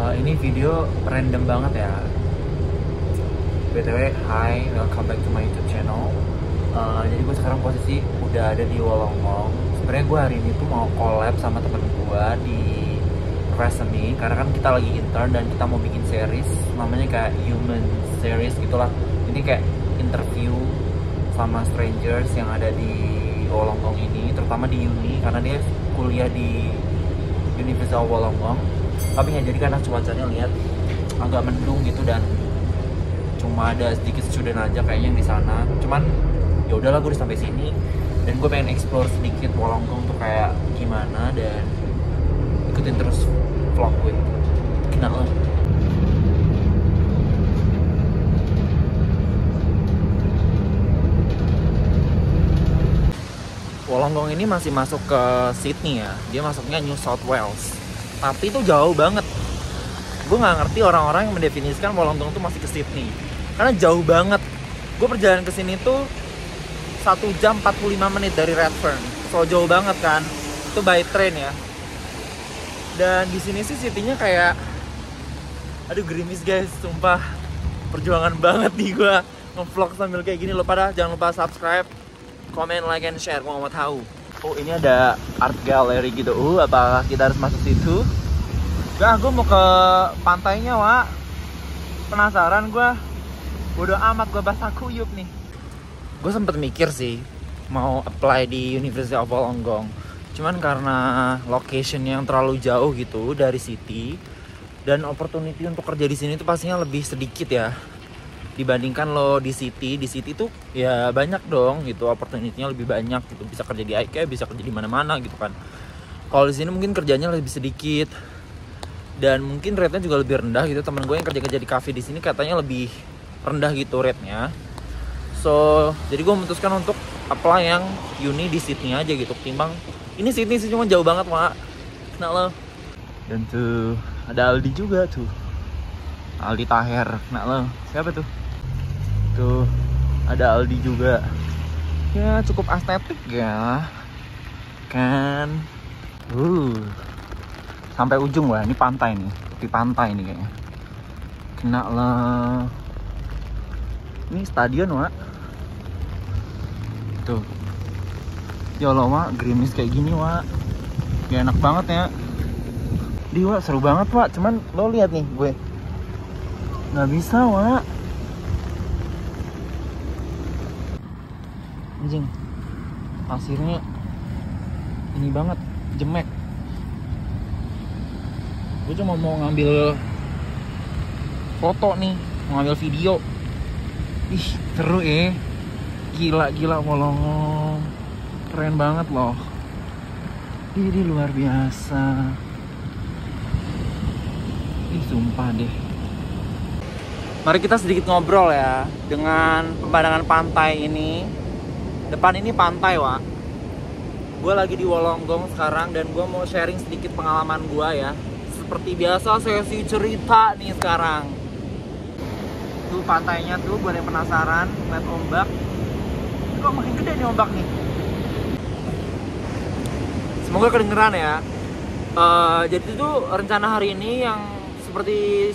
Ini video random banget ya. BTW, hi, welcome back to my YouTube channel. Jadi gue sekarang posisi udah ada di Wollongong. Sebenarnya gue hari ini tuh mau collab sama temen gue di Crescent, karena kan kita lagi intern dan kita mau bikin series namanya kayak human series gitulah. Ini kayak interview sama strangers yang ada di Wollongong ini, terutama di Uni, karena dia kuliah di University of Wollongong. Tapi nggak jadi karena cuacanya lihat agak mendung gitu dan cuma ada sedikit student aja kayaknya yang di sana. Cuman ya udahlah, gue udah sampai sini dan gue pengen explore sedikit Wollongong tuh kayak gimana, dan ikutin terus vlog gue. Kenal. Wollongong ini masih masuk ke Sydney ya. Dia masuknya New South Wales. Tapi itu jauh banget. Gue nggak ngerti orang-orang yang mendefinisikan Wollongong tuh masih ke Sydney. Karena jauh banget. Gue perjalanan ke sini tuh 1 jam 45 menit dari Redfern. So jauh banget kan. Itu by train ya. Dan di sini sih city-nya kayak, aduh gerimis guys, sumpah. Perjuangan banget nih gue nge-vlog sambil kayak gini. Lo pada jangan lupa subscribe, comment, like, and share. Gue mau tahu. Oh, ini ada art gallery gitu. Apakah kita harus masuk situ? Gak, gue mau ke pantainya, Wak. Penasaran gue. Bodo amat, gue basah kuyup nih. Gue sempet mikir sih mau apply di University of Wollongong. Cuman karena location yang terlalu jauh gitu dari city, dan opportunity untuk kerja di sini tuh pastinya lebih sedikit ya dibandingkan lo di city tuh ya banyak dong gitu, opportunity-nya lebih banyak gitu, bisa kerja di IKEA, bisa kerja di mana-mana gitu kan. Kalau di sini mungkin kerjanya lebih sedikit dan mungkin rate-nya juga lebih rendah gitu. Temen gue yang kerja di cafe di sini katanya lebih rendah gitu rate-nya. So jadi gue memutuskan untuk apply yang uni di Sydney aja gitu, ketimbang ini Sydney sih cuma jauh banget, Mak. Kenal lo. Dan tuh ada Aldi juga tuh, Aldi Taher, kenal lo. Siapa tuh? Tuh ada Aldi juga. Ya cukup estetik ya kan. Sampai ujung. Wah, ini pantai nih, di pantai nih kayaknya. Kena lah. Ini stadion, Wak. Tuh. Ya Allah, Wak, gerimis kayak gini, Wak. Gak enak banget ya. Di, Wak, seru banget, Wak. Cuman lo lihat nih gue nggak bisa, Wak. Anjing, pasirnya ini banget, jemek. Gue cuma mau ngambil foto nih, mau ngambil video. Ih, seru ya. Gila Wollongong, keren banget loh. Ini luar biasa. Ih, sumpah deh. Mari kita sedikit ngobrol ya dengan pemandangan pantai ini. Depan ini pantai, Wak. Gue lagi di Wollongong sekarang dan gue mau sharing sedikit pengalaman gue ya. Seperti biasa sesi cerita nih sekarang. Tuh pantainya tuh, buat yang penasaran lihat ombak. Ini kok makin gede nih ombak nih. Semoga kedengeran ya. Jadi itu rencana hari ini yang seperti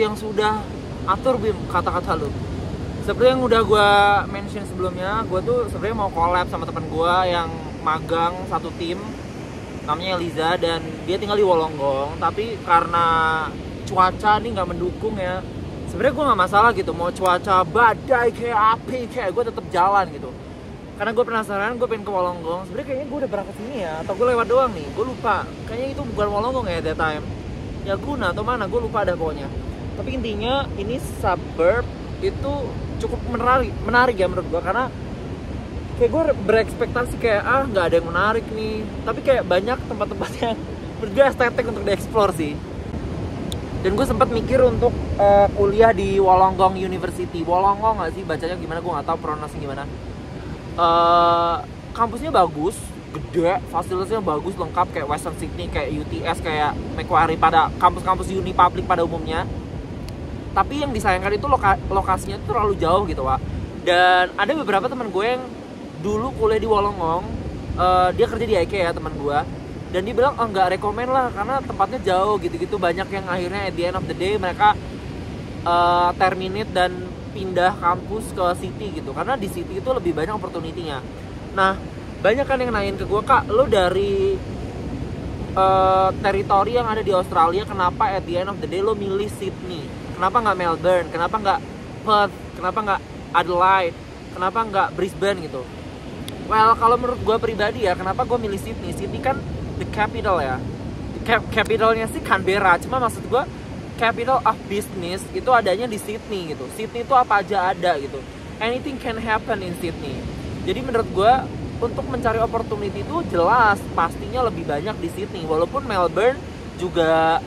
yang sudah atur Bim, kata-kata lu. Seperti yang udah gue mention sebelumnya, gue tuh sebenarnya mau collab sama teman gue yang magang satu tim, namanya Eliza, dan dia tinggal di Wollongong. Tapi karena cuaca nih nggak mendukung ya, sebenarnya gue nggak masalah gitu, mau cuaca badai kayak api kayak gue tetap jalan gitu. Karena gue penasaran, gue pengen ke Wollongong. Sebenarnya kayaknya gue udah berangkat sini ya, atau gue lewat doang nih, gue lupa. Kayaknya itu bukan Wollongong ya that time. Ya Guna atau mana, gue lupa ada pokoknya. Tapi intinya ini suburb itu cukup menarik ya menurut gue, karena kayak gue berekspektasi kayak nggak ada yang menarik nih, tapi kayak banyak tempat-tempat yang menurut gue estetik untuk dieksplor sih. Dan gue sempat mikir untuk kuliah di Wollongong University. Wollongong nggak sih bacanya gimana, gue nggak tahu pronunciasi gimana. Kampusnya bagus, gede, fasilitasnya bagus, lengkap kayak Western Sydney, kayak UTS, kayak Macquarie, pada kampus-kampus uni publik pada umumnya. Tapi yang disayangkan itu lokasinya itu terlalu jauh gitu, Wak. Dan ada beberapa teman gue yang dulu kuliah di Wollongong, dia kerja di IKEA ya teman gue. dan dia bilang nggak rekomen lah karena tempatnya jauh gitu-gitu. Banyak yang akhirnya at the end of the day mereka terminate dan pindah kampus ke city gitu, karena di city itu lebih banyak opportunity-nya. Nah, banyak kan yang nanyain ke gue, Kak, lo dari teritori yang ada di Australia, kenapa at the end of the day lo milih Sydney? Kenapa nggak Melbourne? Kenapa nggak Perth? Kenapa nggak Adelaide? Kenapa nggak Brisbane gitu? Well, kalau menurut gue pribadi ya, kenapa gue milih Sydney? Sydney kan the capital ya. Capitalnya sih Canberra, cuma maksud gue capital of business itu adanya di Sydney gitu. Sydney itu apa aja ada gitu. Anything can happen in Sydney. Jadi menurut gue untuk mencari opportunity itu jelas pastinya lebih banyak di Sydney. Walaupun Melbourne juga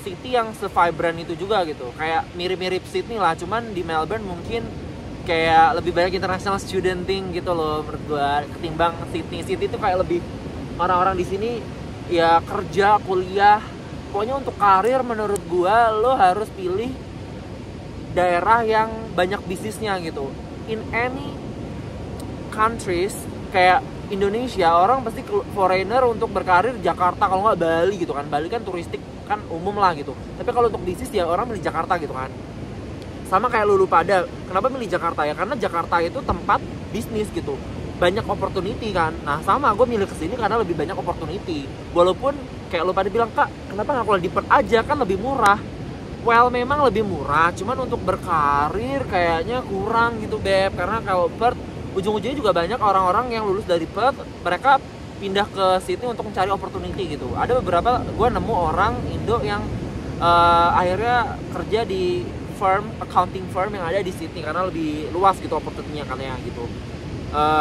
city yang se-vibrant itu juga gitu. Kayak mirip-mirip Sydney lah, cuman di Melbourne mungkin kayak lebih banyak international studenting gitu loh menurut gue ketimbang Sydney. Sydney itu kayak lebih orang-orang di sini ya kerja, kuliah. Pokoknya untuk karir menurut gue lo harus pilih daerah yang banyak bisnisnya gitu. In any countries kayak Indonesia, orang pasti foreigner untuk berkarir Jakarta, kalau nggak Bali gitu kan. Bali kan turistik kan umum lah gitu. Tapi kalau untuk bisnis ya orang milih Jakarta gitu kan. Sama kayak lu pada, kenapa milih Jakarta ya? Karena Jakarta itu tempat bisnis gitu, banyak opportunity kan. Nah sama, gue milih kesini karena lebih banyak opportunity. Walaupun kayak lu pada bilang, Kak, kenapa nggak kuliah di Perth aja, kan lebih murah. Well, memang lebih murah, cuman untuk berkarir kayaknya kurang gitu Beb. Karena kalau Perth, ujung-ujungnya juga banyak orang-orang yang lulus dari Perth, mereka pindah ke Sydney untuk mencari opportunity gitu. Ada beberapa, gue nemu orang Indo yang akhirnya kerja di accounting firm yang ada di Sydney karena lebih luas gitu opportunity-nya kan ya gitu.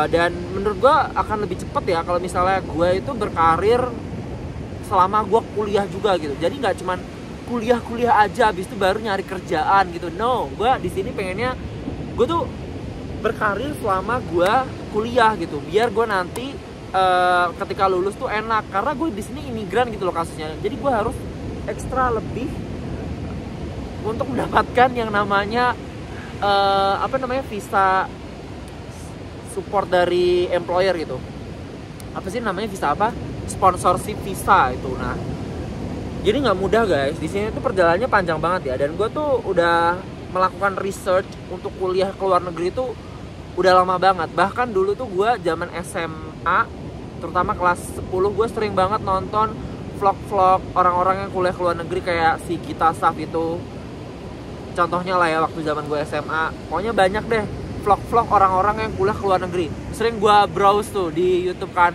Dan menurut gue akan lebih cepet ya kalau misalnya gue itu berkarir selama gue kuliah juga gitu. Jadi nggak cuman kuliah aja habis itu baru nyari kerjaan gitu. No, gue di sini pengennya gue tuh berkarir selama gue kuliah gitu, biar gue nanti ketika lulus tuh enak. Karena gue di sini imigran gitu loh kasusnya, jadi gue harus ekstra lebih untuk mendapatkan yang namanya visa support dari employer gitu. Apa sih namanya, visa apa? Sponsorship visa itu. Nah, jadi nggak mudah guys. Di sini tuh perjalanannya panjang banget ya. Dan gue tuh udah melakukan research untuk kuliah ke luar negeri itu udah lama banget. Bahkan dulu tuh gue zaman SMA, terutama kelas 10, gue sering banget nonton vlog-vlog orang-orang yang kuliah ke luar negeri kayak si Gita Saf itu. Contohnya lah ya waktu zaman gue SMA. Pokoknya banyak deh vlog-vlog orang-orang yang kuliah ke luar negeri. Sering gue browse tuh di YouTube kan.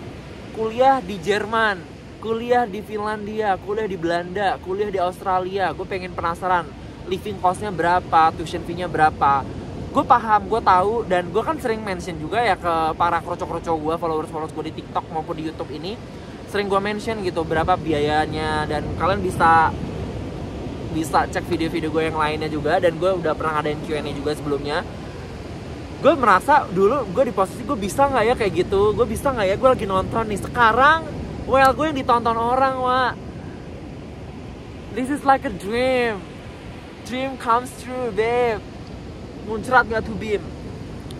Kuliah di Jerman, kuliah di Finlandia, kuliah di Belanda, kuliah di Australia. Gue pengen penasaran living cost-nya berapa, tuition fee-nya berapa. Gue paham, gue tahu, dan gue kan sering mention juga ya ke para kroco-kroco gue, followers gue di TikTok maupun di YouTube ini. Sering gue mention gitu berapa biayanya, dan kalian bisa cek video-video gue yang lainnya juga. Dan gue udah pernah ngadain Q&A juga sebelumnya. Gue merasa dulu gue di posisi gue bisa nggak ya kayak gitu, gue bisa nggak ya, gue lagi nonton nih. Sekarang well, gue yang ditonton orang, Wak. This is like a dream comes true, babe. Muncrat gak tuh, Bim?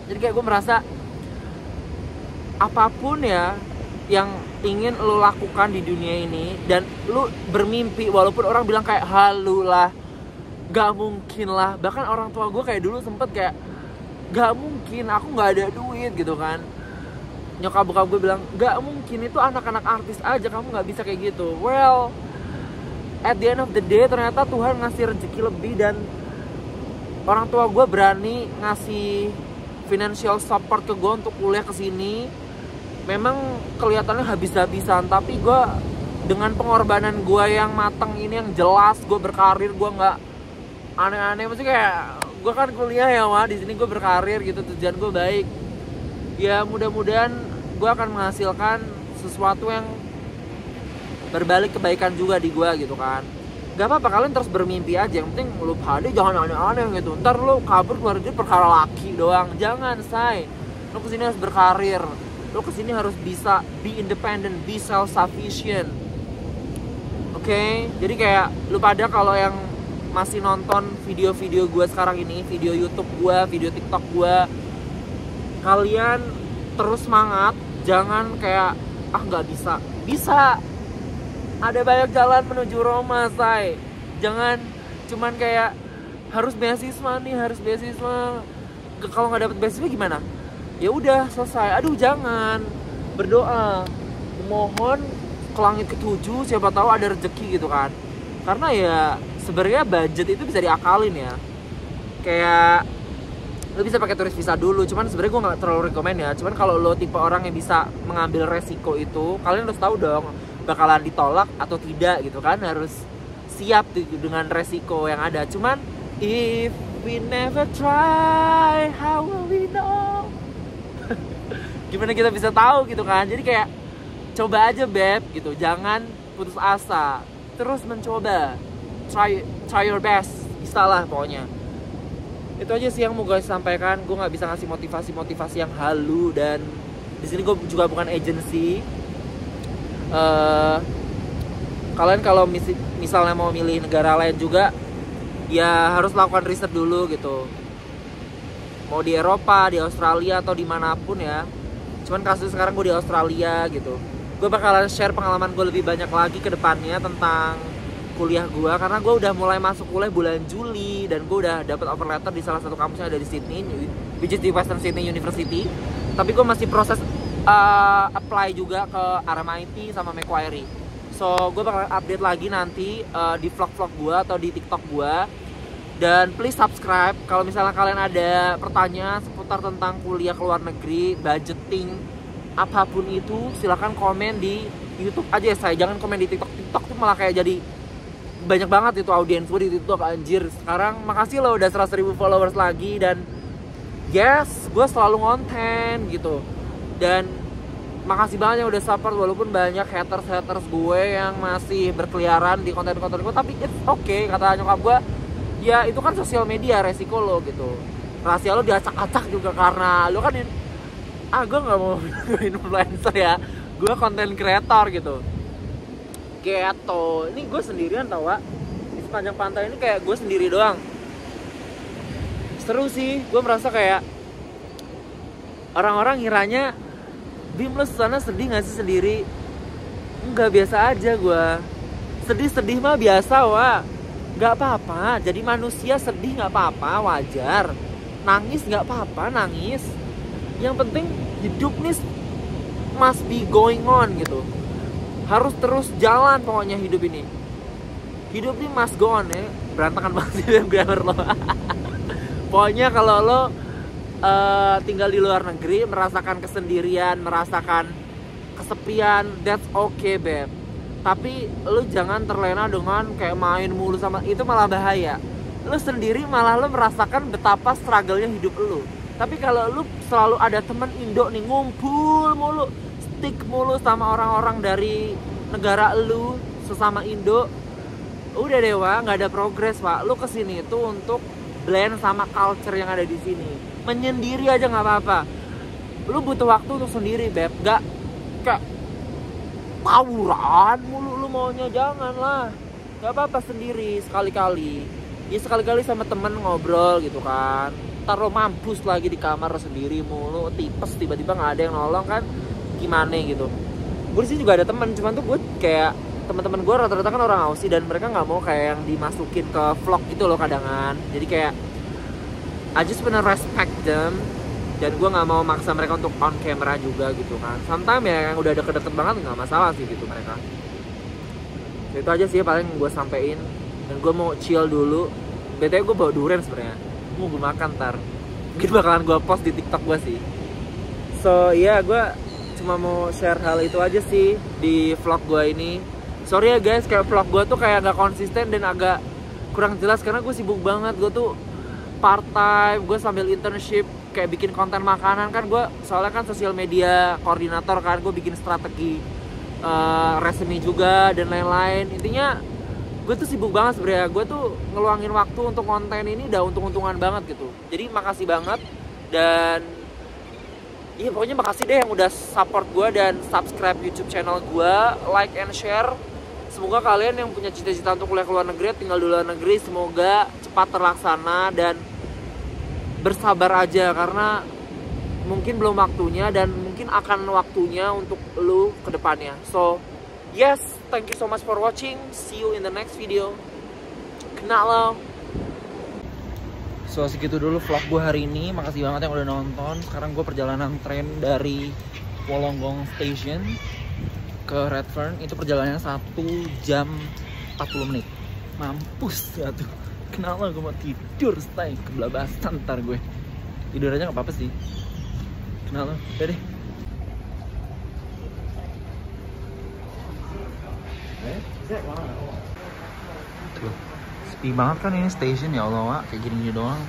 Jadi kayak gue merasa apapun ya yang ingin lo lakukan di dunia ini, dan lo bermimpi walaupun orang bilang kayak halu lah, gak mungkin lah. Bahkan orang tua gue kayak dulu sempet kayak gak mungkin, aku gak ada duit gitu kan. Nyokap bokap gue bilang gak mungkin, itu anak-anak artis aja, kamu gak bisa kayak gitu. Well, at the end of the day ternyata Tuhan ngasih rezeki lebih, dan orang tua gue berani ngasih financial support ke gue untuk kuliah ke sini. Memang kelihatannya habis-habisan, tapi gue dengan pengorbanan gue yang matang ini, yang jelas gue berkarir, gue nggak aneh-aneh. Maksudnya kayak gue kan kuliah ya, Wah, di sini gue berkarir gitu, tujuan gue baik. Ya mudah-mudahan gue akan menghasilkan sesuatu yang berbalik kebaikan juga di gue gitu kan. Gak apa-apa, kalian terus bermimpi aja. Yang penting lu pada jangan aneh-aneh gitu. Ntar lu kabur keluar negeri perkara laki doang. Jangan, say. Lu kesini harus berkarir. Lu kesini harus bisa be independent, be self-sufficient. Oke? Jadi kayak lu pada kalau yang masih nonton video-video gue sekarang ini, video YouTube gue, video TikTok gue, kalian terus semangat. Jangan kayak, ah gak bisa, Bisa, ada banyak jalan menuju Roma, say. Jangan cuman kayak harus beasiswa nih, harus beasiswa. Kalau nggak dapet beasiswa gimana? Ya udah selesai. Aduh, jangan. Berdoa, mohon ke langit ketujuh, siapa tahu ada rezeki gitu kan. Karena ya sebenarnya budget itu bisa diakalin ya. Kayak lo bisa pakai turis visa dulu, cuman sebenarnya gue nggak terlalu rekomend ya. Cuman kalau lo tipe orang yang bisa mengambil resiko itu, kalian harus tahu dong bakalan ditolak atau tidak gitu kan. Harus siap dengan resiko yang ada. Cuman if we never try, how will we know? Gimana kita bisa tahu gitu kan. Jadi kayak coba aja beb gitu, jangan putus asa, terus mencoba, try your best, bisa lah pokoknya. Itu aja sih yang mau gue sampaikan. Gue nggak bisa ngasih motivasi yang halu, dan di sini gue juga bukan agency. Kalian kalau misalnya mau milih negara lain juga, ya harus lakukan riset dulu gitu. Mau di Eropa, di Australia, atau dimanapun ya. Cuman kasus sekarang gue di Australia gitu. Gue bakalan share pengalaman gue lebih banyak lagi ke depannya tentang kuliah gue, karena gue udah mulai masuk kuliah bulan Juli, dan gue udah dapat offer letter di salah satu kampus yang ada di Sydney, which is di Western Sydney University. Tapi gue masih proses apply juga ke RMIT sama Macquarie. So gue bakal update lagi nanti di vlog-vlog gue atau di TikTok gue. Dan please subscribe kalau misalnya kalian ada pertanyaan seputar tentang kuliah ke luar negeri, budgeting, apapun itu, silahkan komen di YouTube aja ya, saya. Jangan komen di TikTok. TikTok tuh malah kayak jadi banyak banget itu audiens gue di TikTok, anjir. Sekarang makasih lo udah 100.000 followers lagi, dan yes, gue selalu konten gitu. Dan makasih banyak yang udah support, walaupun banyak haters gue yang masih berkeliaran di konten-konten gue. Tapi it's okay, kata nyokap gue, ya itu kan sosial media, resiko lo gitu. Rahasia lo diacak-acak juga karena lo kan gue gak mau influencer ya, gue konten kreator gitu. Ini gue sendirian tau Wak. Di sepanjang pantai ini kayak gue sendiri doang. Seru sih, gue merasa kayak orang-orang ngiranya, Bim lo sana sedih gak sih sendiri? Enggak, biasa aja gue. Sedih mah biasa Wak. Gak apa-apa, jadi manusia sedih gak apa-apa, wajar. Nangis gak apa-apa, nangis. Yang penting hidup nih must be going on gitu. Harus terus jalan pokoknya hidup ini. Hidup ini must go on ya. Berantakan banget sih grammar lo. Pokoknya kalau lo tinggal di luar negeri, merasakan kesendirian, merasakan kesepian, that's okay beb. Tapi lu jangan terlena dengan kayak main mulu sama itu, malah bahaya. Lu sendiri malah lu merasakan betapa struggle-nya hidup lu. Tapi kalau lu selalu ada teman Indo nih, ngumpul mulu, stick mulu sama orang-orang dari negara lu, sesama Indo, udah deh Wak, nggak ada progres Wak. Lu kesini itu untuk blend sama culture yang ada di sini. Menyendiri aja nggak apa-apa. Lu butuh waktu untuk sendiri beb, nggak kayak tawuran mulu lu maunya, jangan lah. Gak apa-apa sendiri sekali-kali. Ya sekali-kali sama temen ngobrol gitu kan. Ntar lo mampus lagi di kamar sendiri mulu, tipes tiba-tiba gak ada yang nolong kan, gimana gitu. Gue disini juga ada temen, cuman tuh gue kayak teman-teman gue rata-rata kan orang Aussie, dan mereka gak mau kayak yang dimasukin ke vlog gitu loh kadangan. Jadi kayak I just wanna respect them, dan gue nggak mau maksa mereka untuk on camera juga gitu kan. Sometimes ya yang udah deket-deket banget nggak masalah sih gitu mereka. Itu aja sih paling gue sampein, dan gue mau chill dulu. BTW gue bawa durian sebenarnya, mau gue makan ntar. Mungkin bakalan gue post di TikTok gue sih. So iya, gue cuma mau share hal itu aja sih di vlog gue ini. Sorry ya guys, kayak vlog gue tuh kayak agak konsisten dan agak kurang jelas karena gue sibuk banget. Gue tuh part time, gue sambil internship kayak bikin konten makanan kan. Gue soalnya kan sosial media koordinator kan, gue bikin strategi resume juga dan lain-lain. Intinya gue tuh sibuk banget sebenarnya. Gue tuh ngeluangin waktu untuk konten ini udah untung-untungan banget gitu. Jadi makasih banget, dan iya pokoknya makasih deh yang udah support gue dan subscribe YouTube channel gue, like and share. Semoga kalian yang punya cita-cita untuk kuliah ke luar negeri, tinggal di luar negeri, semoga cepat terlaksana, dan bersabar aja karena mungkin belum waktunya, dan mungkin akan waktunya untuk lu ke depannya. So Yes, thank you so much for watching. See you in the next video. Kenal lo. So segitu dulu vlog gue hari ini. Makasih banget yang udah nonton. Sekarang gue perjalanan tren dari Wollongong Station ke Redfern. Itu perjalanannya 1 jam 40 menit. Mampus ya tuh. Kenapa gue mau tidur, stay kebelabasan ntar gue. Tidur aja gak apa-apa sih. Kenapa? Udah deh. Tuh, sepi banget kan ini station ya Allah, Wak. Kayak gini doang.